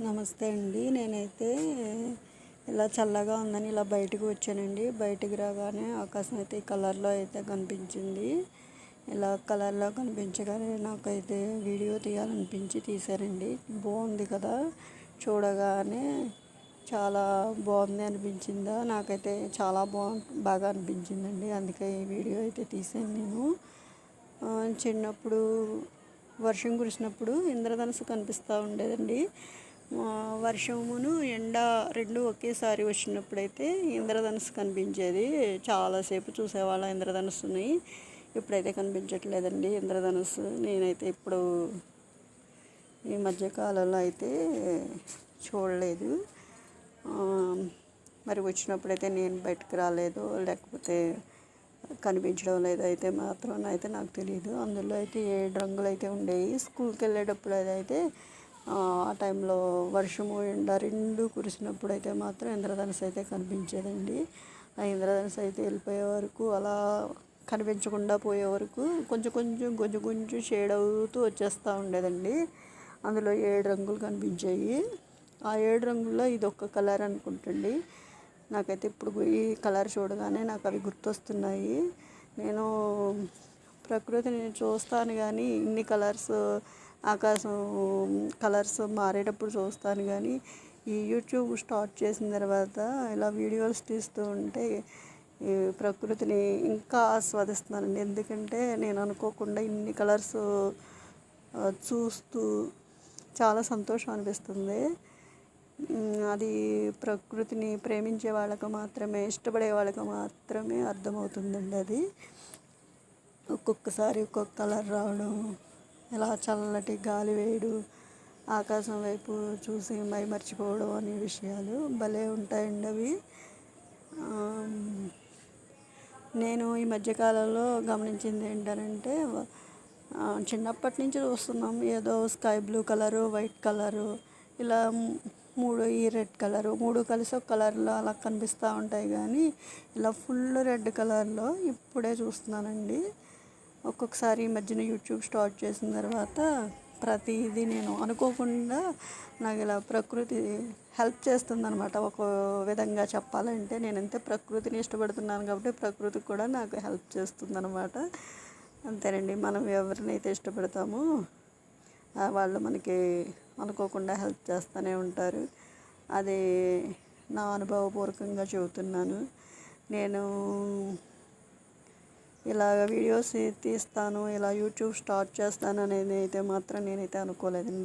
నమస్తే అండి. నేనైతే ఇలా చల్లగా ఉందని ఇలా బయటకు వచ్చానండి. బయటికి రాగానే ఆకాశం అయితే ఈ కలర్లో అయితే కనిపించింది. ఇలా కలర్లో కనిపించగానే నాకైతే వీడియో తీయాలనిపించి తీశానండి. బాగుంది కదా, చూడగానే చాలా బాగుంది అనిపించిందా, నాకైతే చాలా బాగా అనిపించిందండి. అందుకే ఈ వీడియో అయితే తీసాను నేను. చిన్నప్పుడు వర్షం కురిసినప్పుడు ఇంద్రధనుస్సు కనిపిస్తూ ఉండేదండి. వర్షమును ఎండ రెండు ఒకేసారి వచ్చినప్పుడైతే ఇంద్రధనుస్సు కనిపించేది. చాలాసేపు చూసేవాళ్ళం ఇంద్రధనుస్సుని. ఇప్పుడైతే కనిపించట్లేదండి ఇంద్రధనుస్సు. నేనైతే ఇప్పుడు ఈ మధ్యకాలంలో అయితే చూడలేదు. మరి వచ్చినప్పుడైతే నేను బయటకు రాలేదు, లేకపోతే కనిపించడం లేదు అయితే మాత్రం అయితే నాకు తెలియదు. అందులో అయితే 7 రంగులు అయితే ఉండేవి. స్కూల్కి వెళ్ళేటప్పుడు అయితే ఆ టైంలో వర్షము ఎండ రెండు కురిసినప్పుడు అయితే మాత్రం ఇంద్రధనుస్సు అయితే కనిపించేదండి. ఆ ఇంద్రధనుస్సు అయితే వెళ్ళిపోయే వరకు, అలా కనిపించకుండా పోయే వరకు కొంచెం షేడ్ అవుతూ వచ్చేస్తూ ఉండేదండి. అందులో 7 రంగులు కనిపించాయి. ఆ 7 రంగుల్లో ఇది ఒక్క కలర్ అనుకుంటండి. నాకైతే ఇప్పుడు ఈ కలర్ చూడగానే నాకు అవి గుర్తొస్తున్నాయి. నేను ప్రకృతిని చూస్తాను కానీ ఇన్ని కలర్స్, ఆకాశం కలర్స్ మారేటప్పుడు చూస్తాను కానీ ఈ యూట్యూబ్ స్టార్ట్ చేసిన తర్వాత ఇలా వీడియోస్ తీస్తూ ఉంటే ఈ ప్రకృతిని ఇంకా ఆస్వాదిస్తున్నానండి. ఎందుకంటే నేను అనుకోకుండా ఇన్ని కలర్స్ చూస్తూ చాలా సంతోషం అనిపిస్తుంది. అది ప్రకృతిని ప్రేమించే వాళ్ళకు మాత్రమే, ఇష్టపడే వాళ్ళకు మాత్రమే అర్థమవుతుందండి. అది ఒక్కొక్కసారి ఒక్కొక్క కలర్ రావడం, ఇలా చల్లటి గాలి వేయడం, ఆకాశం వైపు చూసి మర్చిపోవడం అనే విషయాలు భలే ఉంటాయండి అవి. నేను ఈ మధ్యకాలంలో గమనించింది ఏంటంటే, చిన్నప్పటి నుంచి చూస్తున్నాం ఏదో sky blue colour, white colour, ఇలా ఈ రెడ్ కలరు, 3 కలిసి ఒక కలర్లో అలా కనిపిస్తూ ఉంటాయి. కానీ ఇలా ఫుల్ రెడ్ కలర్లో ఇప్పుడే చూస్తున్నానండి. ఒక్కొక్కసారి ఈ మధ్యన యూట్యూబ్ స్టార్ట్ చేసిన తర్వాత ప్రతిదీ నేను అనుకోకుండా నాకు ఇలా ప్రకృతి హెల్ప్ చేస్తుందన్నమాట. ఒక విధంగా చెప్పాలంటే నేనంతే ప్రకృతిని ఇష్టపడుతున్నాను కాబట్టి ప్రకృతి కూడా నాకు హెల్ప్ చేస్తుందన్నమాట. అంతేనండి, మనం ఎవరినైతే ఇష్టపడతామో వాళ్ళు మనకి అనుకోకుండా హెల్ప్ చేస్తూనే ఉంటారు. అది నా అనుభవపూర్వకంగా చెబుతున్నాను. నేను ఇలా వీడియోస్ తీస్తాను, ఇలా యూట్యూబ్ స్టార్ట్ చేస్తాను అనేది అయితే మాత్రం నేనైతే అనుకోలేదండి.